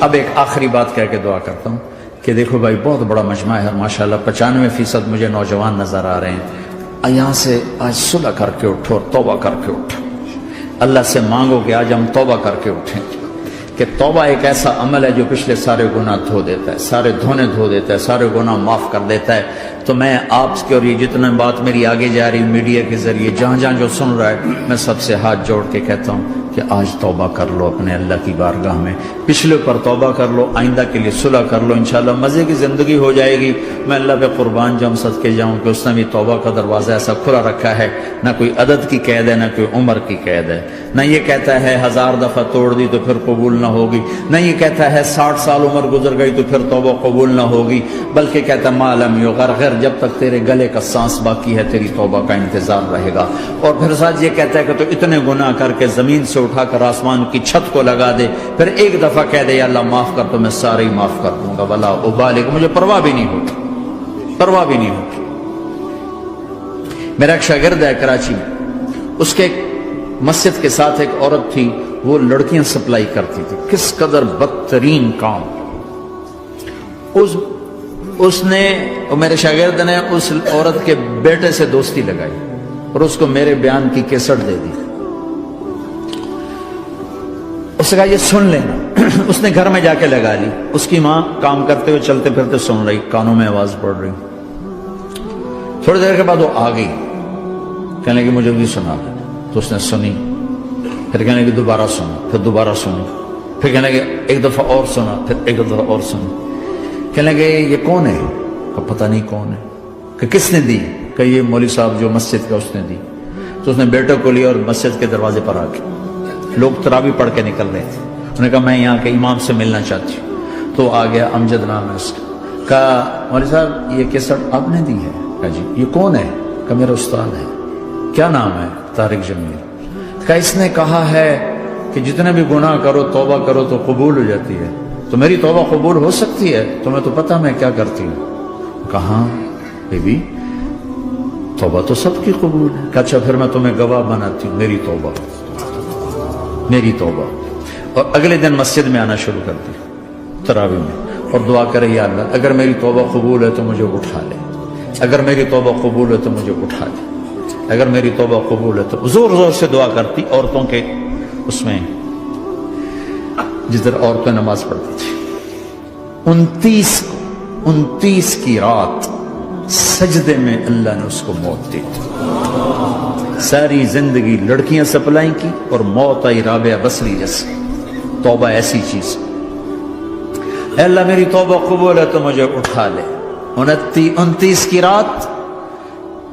اب ایک آخری بات کہہ کے دعا کرتا ہوں کہ دیکھو بھائی بہت بڑا مجمع ہے ماشاءاللہ، 95% مجھے نوجوان نظر آ رہے ہیں۔ یہاں سے آج صلح کر کے اٹھو اور توبہ کر کے اٹھو، اللہ سے مانگو کہ آج ہم توبہ کر کے اٹھیں، کہ توبہ ایک ایسا عمل ہے جو پچھلے سارے گناہ دھو دیتا ہے، سارے دھونے دھو دیتا ہے، سارے گناہ معاف کر دیتا ہے۔ تو میں آپ کے اور یہ جتنا بات میری آگے جا رہی میڈیا کے ذریعے جہاں جہاں جو سن رہا ہے، میں سب سے ہاتھ جوڑ کے کہتا ہوں کہ آج توبہ کر لو اپنے اللہ کی بارگاہ میں، پچھلے پر توبہ کر لو، آئندہ کے لیے صلح کر لو، انشاءاللہ مزے کی زندگی ہو جائے گی۔ میں اللہ پہ قربان جاؤں، صدقے جاؤں کہ اس نے بھی توبہ کا دروازہ ایسا کھلا رکھا ہے، نہ کوئی عدد کی قید ہے، نہ کوئی عمر کی قید ہے، نہ یہ کہتا ہے 1000 دفعہ توڑ دی تو پھر قبول نہ ہوگی، نہ یہ کہتا ہے 60 سال عمر گزر گئی تو پھر توبہ قبول نہ ہوگی، بلکہ کہتا ہے ما لم یغرغر، جب تک تیرے گلے کا سانس باقی ہے تیری توبہ کا انتظار رہے گا۔ اور پھر ساتھ یہ کہتا ہے کہ تو اتنے گناہ کر کے زمین سے اٹھا کر آسمان کی چھت کو لگا دے، پھر ایک دفعہ کہہ دے یا اللہ معاف کر تو میں سارے ہی معاف کر دوں گا، ولا ابالغ، مجھے پرواہ بھی نہیں ہوتی، پرواہ بھی نہیں ہوتی۔ میرا ایک شاگرد ہے کراچی میں، اس کے مسجد کے ساتھ ایک عورت تھی، وہ لڑکیاں سپلائی کرتی تھی، کس قدر بدترین کام۔ اس نے، میرے شاگرد نے اس عورت کے بیٹے سے دوستی لگائی اور اس کو میرے بیان کی کیسٹ دے دی۔ اس نے کہا یہ سن لینا، اس نے گھر میں جا کے لگا لی، اس کی ماں کام کرتے ہوئے چلتے پھرتے سن رہی، کانوں میں آواز پڑ رہی۔ تھوڑی دیر کے بعد وہ آ گئی، کہنے لگی مجھے بھی سنا، تو اس نے سنی، پھر کہنے لگی دوبارہ سنا، پھر دوبارہ سنی، پھر کہنے لگی ایک دفعہ اور سنا، پھر ایک دفعہ اور سنی۔ کہنے لگے یہ کون ہے؟ کہ پتہ نہیں کون ہے۔ کہ کس نے دی؟ کہ یہ مولوی صاحب جو مسجد کا، اس نے دی۔ تو اس نے بیٹے کو لیا اور مسجد کے دروازے پر آ کے، لوگ تراویح پڑھ کے نکل رہے تھے، انہوں نے کہا میں یہاں کے امام سے ملنا چاہتی ہوں۔ تو آ گیا، امجد نام ہے اس کا، کہا مولوی صاحب یہ کیسٹ آپ نے دی ہے؟ کہا جی۔ یہ کون ہے؟ کہ میرا استاد ہے۔ کیا نام ہے؟ طارق جمیل۔ کہ اس نے کہا ہے کہ جتنے بھی گناہ کرو توبہ کرو تو قبول ہو جاتی ہے، تو میری توبہ قبول ہو سکتی ہے؟ تمہیں تو پتہ میں کیا کرتی ہوں۔ کہاں بی بی، توبہ تو سب کی قبول ہے۔ کہ اچھا پھر میں تمہیں گواہ بناتی ہوں، میری توبہ، میری توبہ۔ اور اگلے دن مسجد میں آنا شروع کر دی تراویح میں، اور دعا کرے یا اللہ اگر میری توبہ قبول ہے تو مجھے اٹھا لے، اگر میری توبہ قبول ہے تو مجھے اٹھا لے، اگر میری توبہ قبول ہے تو زور زور سے دعا کرتی، عورتوں کے اس میں جس طرح عورتیں نماز پڑھتی تھی۔ 29 کی رات سجدے میں اللہ نے اس کو موت دی تھی۔ ساری زندگی لڑکیاں سپلائی کی اور موت آئی رابعہ بصری جیسے۔ توبہ ایسی چیز، اے اللہ میری توبہ قبول ہے تو مجھے اٹھا لے۔ 29 کی رات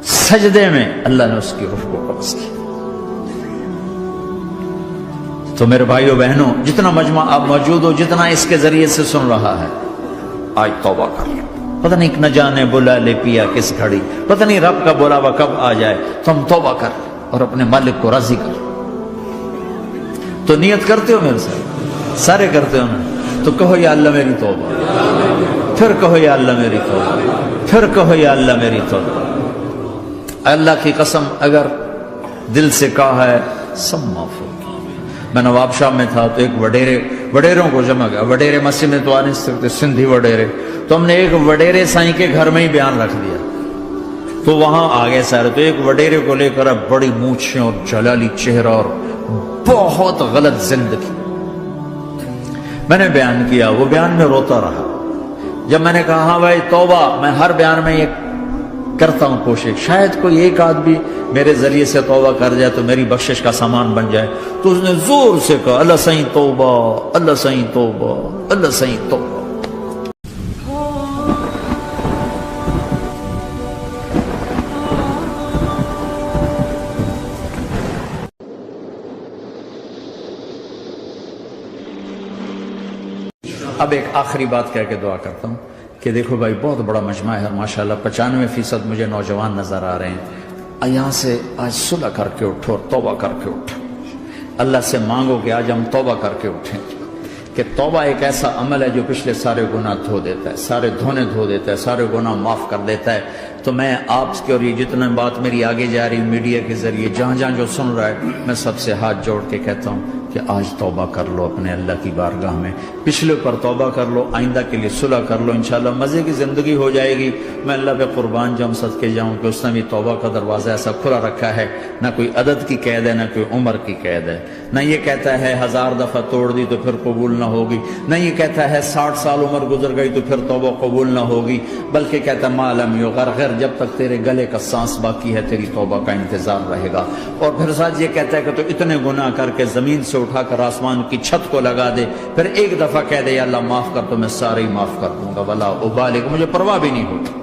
سجدے میں اللہ نے اس کی روح کو قبض کی۔ تو میرے بھائیو بہنوں، جتنا مجمع آپ موجود ہو، جتنا اس کے ذریعے سے سن رہا ہے، آج توبہ کر لو۔ پتہ نہیں نہ جانے بلا لے پیا کس گھڑی، پتہ نہیں رب کا بلاوا کب آ جائے، تو ہم توبہ کر اور اپنے مالک کو راضی کر۔ تو نیت کرتے ہو میرے ساتھ؟ سارے کرتے ہو نا؟ تو کہو یا اللہ میری توبہ، پھر کہو یا اللہ میری توبہ، پھر کہو یا اللہ میری توبہ۔ اللہ کی قسم اگر دل سے کہا ہے سب معاف ہوگی۔ میں نواب شاہ میں تھا تو ایک وڈیروں کو جمع گیا، وڈیرے مسجد میں تو آ نہیں سکتے، سندھی وڈیرے، تو ہم نے ایک وڈیرے سائیں کے گھر میں ہی بیان رکھ دیا، تو وہاں آگے سارے، تو ایک وڈیرے کو لے کر بڑی مونچھیں اور جلالی چہرہ اور بہت غلط زندگی، میں نے بیان کیا، وہ بیان میں روتا رہا۔ جب میں نے کہا ہاں بھائی توبہ، میں ہر بیان میں یہ کرتا ہوں کوشش، شاید کوئی ایک آدمی میرے ذریعے سے توبہ کر جائے تو میری بخشش کا سامان بن جائے، تو اس نے زور سے کہا اللہ سائیں توبہ، اللہ سائیں توبہ، اللہ سائیں توبہ۔ اب ایک آخری بات کہہ کے دعا کرتا ہوں کہ دیکھو بھائی بہت بڑا مجمع ہے ماشاءاللہ، 95% مجھے نوجوان نظر آ رہے ہیں۔ یہاں سے آج صلح کر کے اٹھو اور توبہ کر کے اٹھو، اللہ سے مانگو کہ آج ہم توبہ کر کے اٹھیں، کہ توبہ ایک ایسا عمل ہے جو پچھلے سارے گناہ دھو دیتا ہے، سارے دھونے دھو دیتا ہے، سارے گناہ معاف کر دیتا ہے۔ تو میں آپ کے اور یہ جتنا بات میری آگے جا رہی میڈیا کے ذریعے جہاں جہاں جو سن رہا ہے، میں سب سے ہاتھ جوڑ کے کہتا ہوں کہ آج توبہ کر لو اپنے اللہ کی بارگاہ میں، پچھلے پر توبہ کر لو، آئندہ کے لیے صلح کر لو، انشاءاللہ مزے کی زندگی ہو جائے گی۔ میں اللہ پہ قربان جاؤں، صدقے جاؤں کہ اس نے بھی توبہ کا دروازہ ایسا کھلا رکھا ہے، نہ کوئی عدد کی قید ہے، نہ کوئی عمر کی قید ہے، نہ یہ کہتا ہے 1000 دفعہ توڑ دی تو پھر قبول نہ ہوگی، نہ یہ کہتا ہے 60 سال عمر گزر گئی تو پھر توبہ قبول نہ ہوگی، بلکہ کہتا ہے ما لم یغرغر، جب تک تیرے گلے کا سانس باقی ہے تیری توبہ کا انتظار رہے گا۔ اور پھر ساتھ یہ کہتا ہے کہ تو اتنے گناہ کر کے زمین سے اٹھا کر آسمان کی چھت کو لگا دے، پھر ایک دفعہ کہہ دے یا اللہ معاف کر تو میں سارے ہی معاف کر دوں گا، ولا ابالغ، مجھے پرواہ بھی نہیں ہوتی،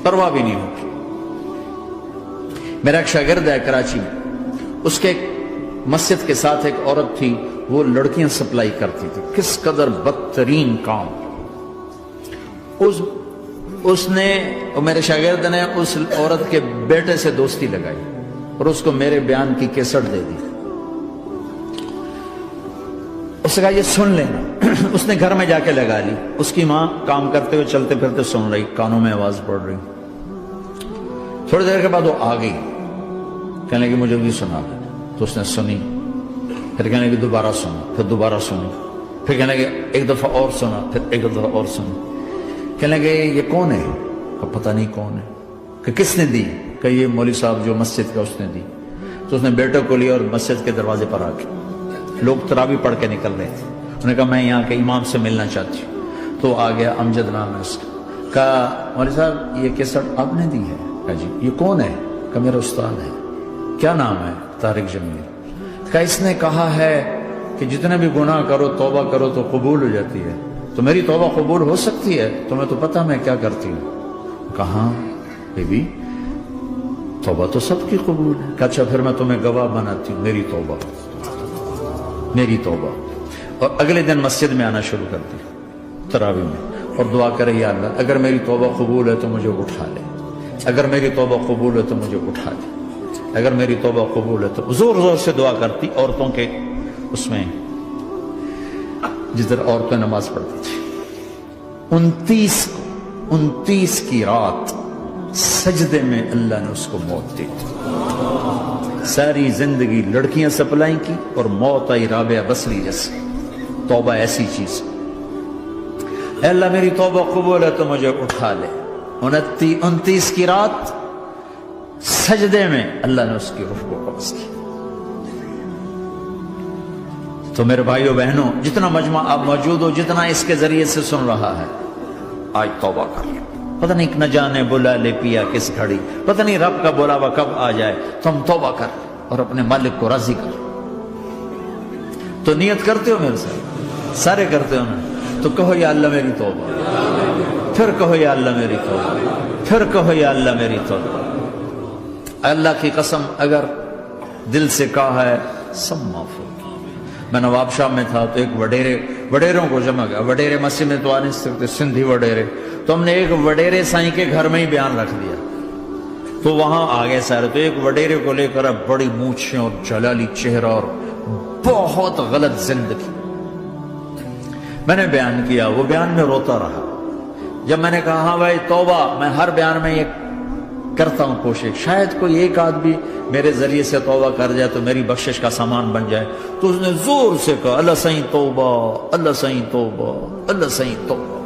پرواہ بھی نہیں ہوتی۔ میرا ایک شاگرد ہے کراچی میں، اس کے مسجد کے ساتھ ایک عورت تھی، وہ لڑکیاں سپلائی کرتی تھی، کس قدر بدترین کام۔ اس نے، میرے شاگرد نے اس عورت کے بیٹے سے دوستی لگائی اور اس کو میرے بیان کی کیسٹ دے دی۔ اس نے کہا یہ سن لینا، اس نے گھر میں جا کے لگا لی، اس کی ماں کام کرتے ہوئے چلتے پھرتے سن رہی، کانوں میں آواز پڑ رہی۔ تھوڑی دیر کے بعد وہ آ گئی، کہنے لگی مجھے بھی سنا دے، تو اس نے سنی، پھر کہنے لگی دوبارہ سنا، پھر دوبارہ سنی، پھر کہنے لگی ایک دفعہ اور سنا، پھر ایک دفعہ اور سنی۔ کہنے لگے یہ کون ہے؟ کہ پتہ نہیں کون ہے۔ کہ کس نے دی؟ کہ یہ مولوی صاحب جو مسجد کا، اس نے دی۔ تو اس نے بیٹے کو لیا اور مسجد کے دروازے پر آ کے، لوگ تراویح پڑھ کے نکل رہے تھے، انہوں نے کہا میں یہاں کے امام سے ملنا چاہتی ہوں۔ تو آ گیا، امجد نام ہے اس کا، کہا مولوی صاحب یہ کیسٹ آپ نے دی ہے؟ کہا جی۔ یہ کون ہے؟ کہ میرا استاد ہے۔ کیا نام ہے؟ طارق جمیل۔ کہا اس نے کہا ہے کہ جتنے بھی گناہ کرو توبہ کرو تو قبول ہو جاتی ہے، تو میری توبہ قبول ہو سکتی ہے؟ تمہیں تو پتہ میں کیا کرتی ہوں۔ کہاں بی بی توبہ تو سب کی قبول ہے۔ کہ اچھا پھر میں تمہیں گواہ بناتی ہوں، میری توبہ، میری توبہ۔ اور اگلے دن مسجد میں آنا شروع کر دی تراویح میں، اور دعا کرے یا اللہ اگر میری توبہ قبول ہے تو مجھے اٹھا لے، اگر میری توبہ قبول ہے تو مجھے اٹھا لے، اگر میری توبہ قبول ہے تو زور زور سے دعا کرتی، عورتوں کے اس میں جس طرح عورتیں نماز پڑھتی تھی۔ 29 کی رات سجدے میں اللہ نے اس کو موت دی تھی۔ ساری زندگی لڑکیاں سپلائی کی اور موت آئی رابعہ بصری جیسے۔ توبہ ایسی چیز، اے اللہ میری توبہ قبول ہے تو مجھے اٹھا لے۔ 29 کی رات سجدے میں اللہ نے اس کی روح کو قبض کی۔ تو میرے بھائیو بہنوں، جتنا مجمع آپ موجود ہو، جتنا اس کے ذریعے سے سن رہا ہے، آج توبہ کر لو۔ پتہ نہیں نہ جانے بلا لے پیا کس گھڑی، پتہ نہیں رب کا بلاوا کب آ جائے، تم توبہ کر اور اپنے مالک کو راضی کر۔ تو نیت کرتے ہو میرے ساتھ؟ سارے کرتے ہو نا؟ تو کہو یا اللہ میری توبہ، پھر کہو یا اللہ میری توبہ، پھر کہو یا اللہ میری توبہ۔ اللہ کی قسم اگر دل سے کہا ہے سب معاف ہو۔ میں نواب شاہ میں تھا تو ایک وڈیروں کو جمع گیا، وڈیرے مسجد میں تو آ نہیں سکتے، سندھی وڈیرے، تو ہم نے ایک وڈیرے سائیں کے گھر میں ہی بیان رکھ دیا، تو وہاں آگے سارے، تو ایک وڈیرے کو لے کر بڑی مونچھیں اور جلالی چہرہ اور بہت غلط زندگی، میں نے بیان کیا، وہ بیان میں روتا رہا۔ جب میں نے کہا ہاں بھائی توبہ، میں ہر بیان میں یہ کرتا ہوں کوشش، شاید کوئی ایک آدمی میرے ذریعے سے توبہ کر جائے تو میری بخشش کا سامان بن جائے، تو اس نے زور سے کہا اللہ سائیں توبہ، اللہ سائیں توبہ، اللہ سائیں توبہ۔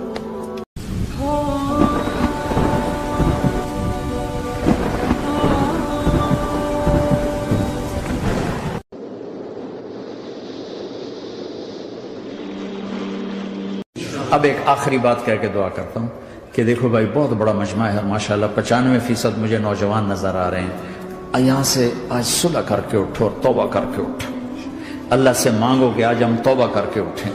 اب ایک آخری بات کہہ کے دعا کرتا ہوں کہ دیکھو بھائی بہت بڑا مجمع ہے ماشاءاللہ، 95% مجھے نوجوان نظر آ رہے ہیں۔ یہاں سے آج صلح کر کے اٹھو اور توبہ کر کے اٹھو، اللہ سے مانگو کہ آج ہم توبہ کر کے اٹھیں،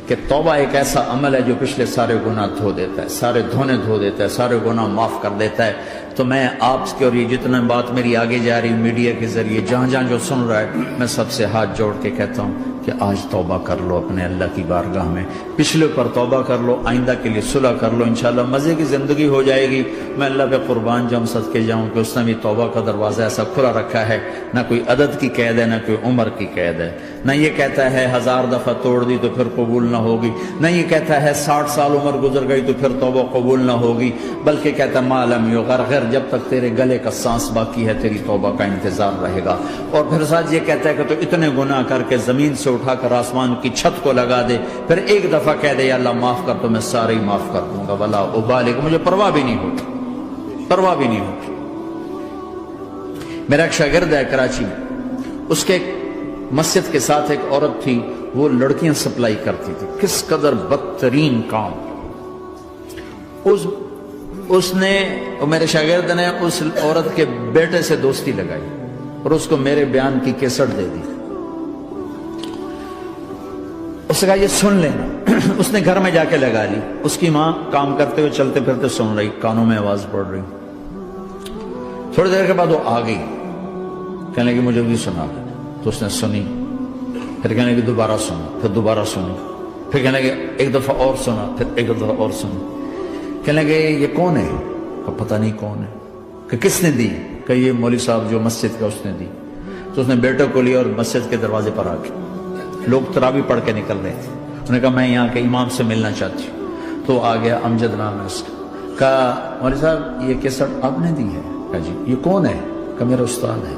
کہ توبہ ایک ایسا عمل ہے جو پچھلے سارے گناہ دھو دیتا ہے، سارے دھونے دھو دیتا ہے، سارے گناہ معاف کر دیتا ہے۔ تو میں آپ کے اور یہ جتنا بات میری آگے جا رہی میڈیا کے ذریعے جہاں جہاں جو سن رہا ہے، میں سب سے ہاتھ جوڑ کے کہتا ہوں کہ آج توبہ کر لو اپنے اللہ کی بارگاہ میں، پچھلے پر توبہ کر لو، آئندہ کے لیے صلح کر لو، انشاءاللہ مزے کی زندگی ہو جائے گی۔ میں اللہ پہ قربان جاؤں، صدقے جاؤں کہ اس نے بھی توبہ کا دروازہ ایسا کھلا رکھا ہے، نہ کوئی عدد کی قید ہے، نہ کوئی عمر کی قید ہے، نہ یہ کہتا ہے 1000 دفعہ توڑ دی تو پھر قبول نہ ہوگی، نہ یہ کہتا ہے 60 سال عمر گزر گئی تو پھر توبہ قبول نہ ہوگی، بلکہ کہتا ہے ما لم یغرغر، جب تک تیرے گلے کا سانس باقی ہے تیری توبہ کا انتظار رہے گا۔ اور پھر ساتھ یہ کہتا ہے کہ تو اتنے گناہ کر کے زمین سے اٹھا کر آسمان کی چھت کو لگا دے، پھر ایک دفعہ کہہ دے یا اللہ معاف کر تو میں سارے ہی معاف کر دوں گا، ولا ابالغ، مجھے پرواہ بھی نہیں ہوتی، پرواہ بھی نہیں ہوتی۔ میرا ایک شاگرد ہے کراچی میں، اس کے مسجد کے ساتھ ایک عورت تھی، وہ لڑکیاں سپلائی کرتی تھی، کس قدر بدترین کام۔ اس نے، میرے شاگرد نے اس عورت کے بیٹے سے دوستی لگائی اور اس کو میرے بیان کی کیسٹ دے دی۔ اس نے کہا یہ سن لینا، اس نے گھر میں جا کے لگا لی، اس کی ماں کام کرتے ہوئے چلتے پھرتے سن رہی، کانوں میں آواز پڑ رہی۔ تھوڑی دیر کے بعد وہ آ گئی، کہنے لگی مجھے بھی سنا، تو اس نے سنی، پھر کہنے لگی دوبارہ سنا، پھر دوبارہ سنی، پھر کہنے لگی ایک دفعہ اور سنا، پھر ایک دفعہ اور سنی۔ کہنے لگے یہ کون ہے؟ کہ پتہ نہیں کون ہے۔ کہ کس نے دی؟ کہ یہ مولوی صاحب جو مسجد کا اس نے دی۔ تو اس نے بیٹے کو لیا اور مسجد کے دروازے پر آ کے، لوگ تراویح پڑھ کے نکل رہے تھے، انہوں نے کہا میں یہاں کے امام سے ملنا چاہتی ہوں۔ تو آ گیا، امجد نام ہے اس کا، کہا مولوی صاحب یہ کیسٹ آپ نے دی ہے؟ کہا جی۔ یہ کون ہے؟ کہ میرا استاد ہے۔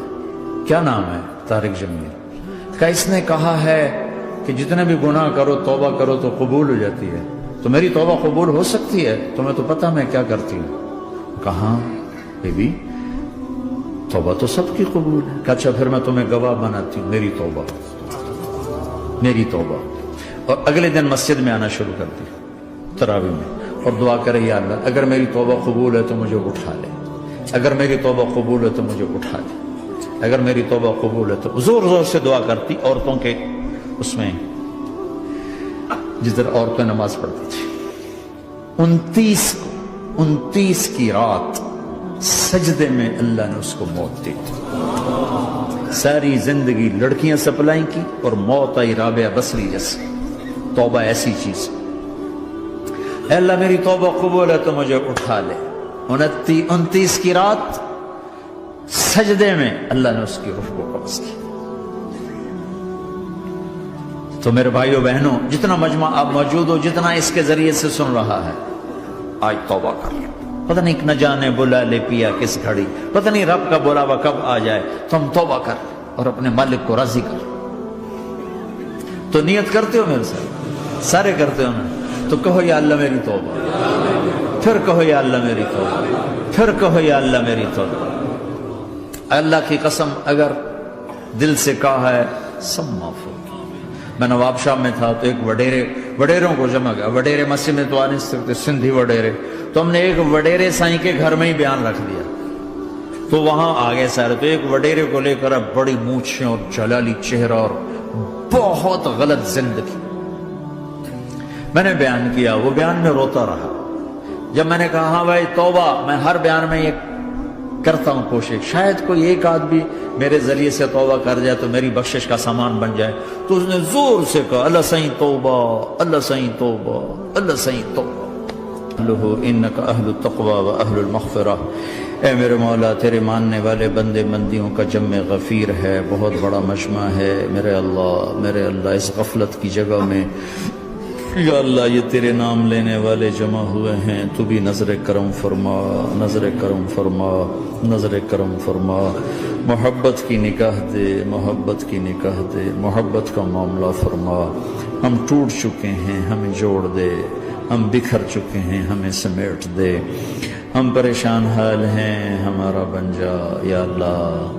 کیا نام ہے؟ طارق جمیل۔ کہا اس نے کہا ہے کہ جتنے بھی گناہ کرو توبہ کرو تو قبول ہو جاتی ہے، تو میری توبہ قبول ہو سکتی ہے؟ تمہیں تو پتہ میں کیا کرتی ہوں۔ کہا بی بی توبہ تو سب کی قبول ہے۔ کہ اچھا پھر میں تمہیں گواہ بناتی ہوں، میری توبہ، میری توبہ۔ اور اگلے دن مسجد میں آنا شروع کر دی تراویح میں، اور دعا کرے یا اللہ اگر میری توبہ قبول ہے تو مجھے اٹھا لے، اگر میری توبہ قبول ہے تو مجھے اٹھا لے، اگر میری توبہ قبول ہے تو زور زور سے دعا کرتی۔ عورتوں کے اس میں جس طرح عورتیں نماز پڑھتی تھی، 29 کی رات سجدے میں اللہ نے اس کو موت دی تھی۔ ساری زندگی لڑکیاں سپلائی کی اور موت آئی رابعہ بصری جیسے۔ توبہ ایسی چیز، اے اللہ میری توبہ قبول ہے تو مجھے اٹھا لے۔ 29 کی رات سجدے میں اللہ نے اس کی روح کو قبض کی۔ تو میرے بھائیو بہنوں، جتنا مجمع آپ موجود ہو، جتنا اس کے ذریعے سے سن رہا ہے، آج توبہ کر لیں۔ پتہ نہیں نہ جانے بلا لے پیا کس گھڑی، پتہ نہیں رب کا بلاوا کب آ جائے، تو ہم توبہ کر اور اپنے مالک کو راضی کر۔ تو نیت کرتے ہو میرے ساتھ؟ سارے کرتے ہو نا؟ تو کہو یا اللہ میری توبہ، پھر کہو یا اللہ میری توبہ، پھر کہو یا اللہ میری توبہ۔ اللہ کی قسم اگر دل سے کہا ہے سب معاف ہوگی۔ میں نواب شاہ میں تھا تو ایک وڈیروں کو جمع گیا، وڈیرے مسجد میں تو آ نہیں سکتے، سندھی وڈیرے، تو ہم نے ایک وڈیرے سائیں کے گھر میں ہی بیان رکھ دیا، تو وہاں آگے سارے، تو ایک وڈیرے کو لے کر بڑی مونچھیں اور جلالی چہرہ اور بہت غلط زندگی، میں نے بیان کیا، وہ بیان میں روتا رہا۔ جب میں نے کہا ہاں بھائی توبہ، میں ہر بیان میں یہ کرتا ہوں کوشش، شاید کوئی ایک آدمی میرے ذریعے سے توبہ کر جائے تو میری بخشش کا سامان بن جائے، تو اس نے زور سے کہا اللہ سائیں توبہ، اللہ سائیں توبہ، اللہ سائیں توبہ، انکا اہل التقوی و اہل المغفرہ۔ اے میرے مولا، تیرے ماننے والے بندے بندیوں کا جمع غفیر ہے، بہت بڑا مجمع ہے، میرے اللہ اس غفلت کی جگہ میں یا اللہ یہ تیرے نام لینے والے جمع ہوئے ہیں، تو بھی نظر کرم فرما، نظر کرم فرما، نظر کرم فرما، محبت کی نکاح دے، محبت کی نکاح دے، محبت کا معاملہ فرما۔ ہم ٹوٹ چکے ہیں، ہمیں جوڑ دے، ہم بکھر چکے ہیں، ہمیں سمیٹ دے، ہم پریشان حال ہیں، ہمارا بن جا یا اللہ۔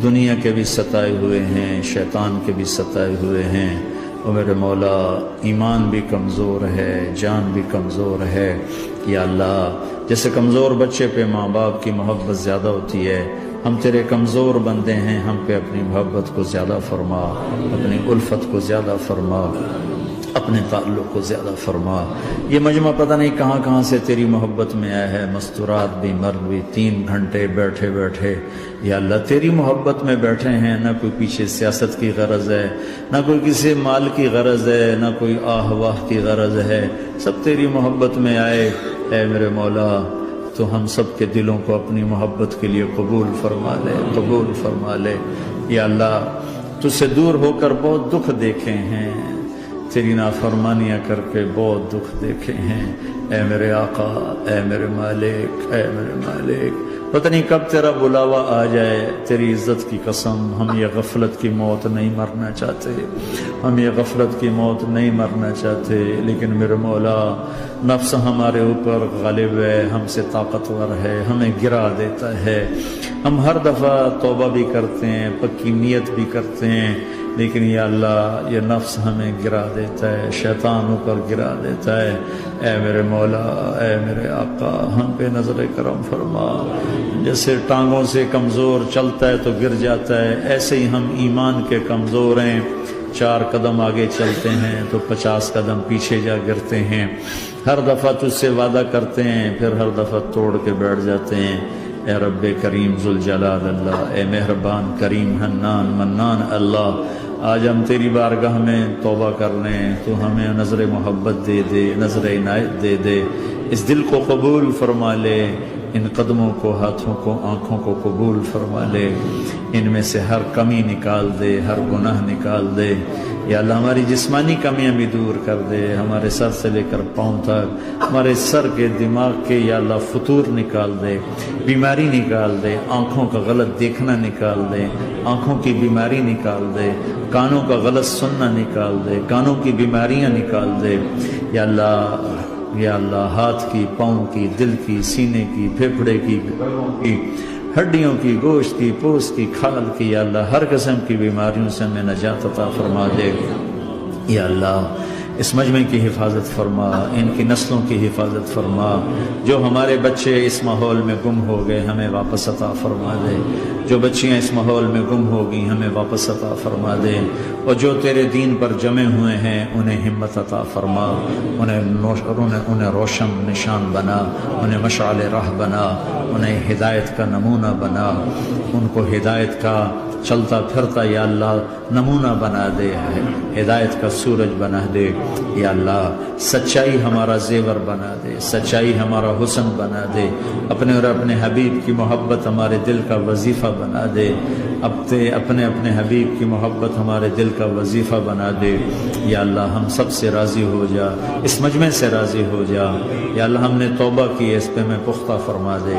دنیا کے بھی ستائے ہوئے ہیں، شیطان کے بھی ستائے ہوئے ہیں، اور میرے مولا ایمان بھی کمزور ہے، جان بھی کمزور ہے یا اللہ۔ جیسے کمزور بچے پہ ماں باپ کی محبت زیادہ ہوتی ہے، ہم تیرے کمزور بندے ہیں، ہم پہ اپنی محبت کو زیادہ فرما، اپنی الفت کو زیادہ فرما۔ اپنے تعلق کو زیادہ فرما۔ یہ مجمع پتہ نہیں کہاں کہاں سے تیری محبت میں آیا ہے، مستورات بھی مرد بھی 3 گھنٹے بیٹھے بیٹھے یا اللہ تیری محبت میں بیٹھے ہیں، نہ کوئی پیچھے سیاست کی غرض ہے، نہ کوئی کسی مال کی غرض ہے، نہ کوئی آہ واہ کی غرض ہے، سب تیری محبت میں آئے۔ اے میرے مولا تو ہم سب کے دلوں کو اپنی محبت کے لیے قبول فرما لے، قبول فرما لے۔ یا اللہ تجھ سے دور ہو کر بہت دکھ دیکھے ہیں، تیری نافرمانیاں کر کے بہت دکھ دیکھے ہیں۔ اے میرے آقا، اے میرے مالک، اے میرے مالک، پتہ نہیں کب تیرا بلاوا آ جائے، تیری عزت کی قسم ہم یہ غفلت کی موت نہیں مرنا چاہتے، ہم یہ غفلت کی موت نہیں مرنا چاہتے، لیکن میرے مولا نفس ہمارے اوپر غالب ہے، ہم سے طاقتور ہے، ہمیں گرا دیتا ہے۔ ہم ہر دفعہ توبہ بھی کرتے ہیں، پکی نیت بھی کرتے ہیں، لیکن یا اللہ یہ نفس ہمیں گرا دیتا ہے، شیطان اوپر گرا دیتا ہے۔ اے میرے مولا، اے میرے آقا، ہم پہ نظر کرم فرما۔ جیسے ٹانگوں سے کمزور چلتا ہے تو گر جاتا ہے، ایسے ہی ہم ایمان کے کمزور ہیں، 4 قدم آگے چلتے ہیں تو 50 قدم پیچھے جا گرتے ہیں۔ ہر دفعہ تجھ سے وعدہ کرتے ہیں، پھر ہر دفعہ توڑ کے بیٹھ جاتے ہیں۔ اے رب کریم ذوالجلال اللہ، اے مہربان کریم حنان منان اللہ، آج ہم تیری بارگاہ میں توبہ کر لیں، تو ہمیں نظر محبت دے دے، نظر عنایت دے دے، اس دل کو قبول فرما لے، ان قدموں کو، ہاتھوں کو، آنکھوں کو قبول فرما لے، ان میں سے ہر کمی نکال دے، ہر گناہ نکال دے۔ یا اللہ ہماری جسمانی کمیاں بھی دور کر دے، ہمارے سر سے لے کر پاؤں تک، ہمارے سر کے دماغ کے یا اللہ فطور نکال دے، بیماری نکال دے، آنکھوں کا غلط دیکھنا نکال دے، آنکھوں کی بیماری نکال دے، کانوں کا غلط سننا نکال دے، کانوں کی بیماریاں نکال دے۔ یا اللہ، یا اللہ ہاتھ کی، پاؤں کی، دل کی، سینے کی، پھیپھڑے کی، ہڈیوں کی، گوشت کی، پوست کی، کھال کی، یا اللہ ہر قسم کی بیماریوں سے ہمیں نجات عطا فرما دے۔ یا اللہ اس مجمع کی حفاظت فرما، ان کی نسلوں کی حفاظت فرما، جو ہمارے بچے اس ماحول میں گم ہو گئے ہمیں واپس عطا فرما دے، جو بچیاں اس ماحول میں گم ہو گئی ہمیں واپس عطا فرما دے، اور جو تیرے دین پر جمے ہوئے ہیں انہیں ہمت عطا فرما، انہیں روشن نشان بنا، انہیں مشعل راہ بنا، انہیں ہدایت کا نمونہ بنا، ان کو ہدایت کا چلتا پھرتا یا اللہ نمونہ بنا دے، ہدایت کا سورج بنا دے۔ یا اللہ سچائی ہمارا زیور بنا دے، سچائی ہمارا حسن بنا دے، اپنے اور اپنے حبیب کی محبت ہمارے دل کا وظیفہ بنا دے، اپنے حبیب کی محبت ہمارے دل کا وظیفہ بنا دے۔ یا اللہ ہم سب سے راضی ہو جا، اس مجمع سے راضی ہو جا۔ یا اللہ ہم نے توبہ کی، اس پہ میں پختہ فرما دے۔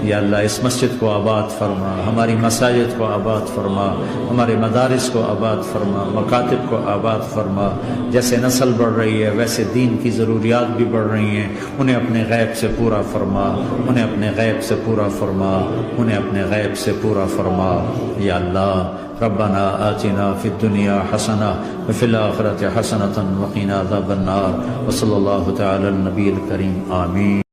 یا اللہ اس مسجد کو آباد فرما، ہماری مساجد کو آباد فرما، ہمارے مدارس کو آباد فرما، مکاتب کو آباد فرما۔ جیسے نسل بڑھ رہی ہے ویسے دین کی ضروریات بھی بڑھ رہی ہیں، انہیں اپنے غیب سے پورا فرما، انہیں اپنے غیب سے پورا فرما، انہیں اپنے غیب سے پورا فرما۔ یا اللہ ربنا آتنا فی الدنیا حسنہ وفی الآخرۃ حسنۃ وقنا عذاب النار، وصلی اللہ تعالی النبی الکریم، آمین۔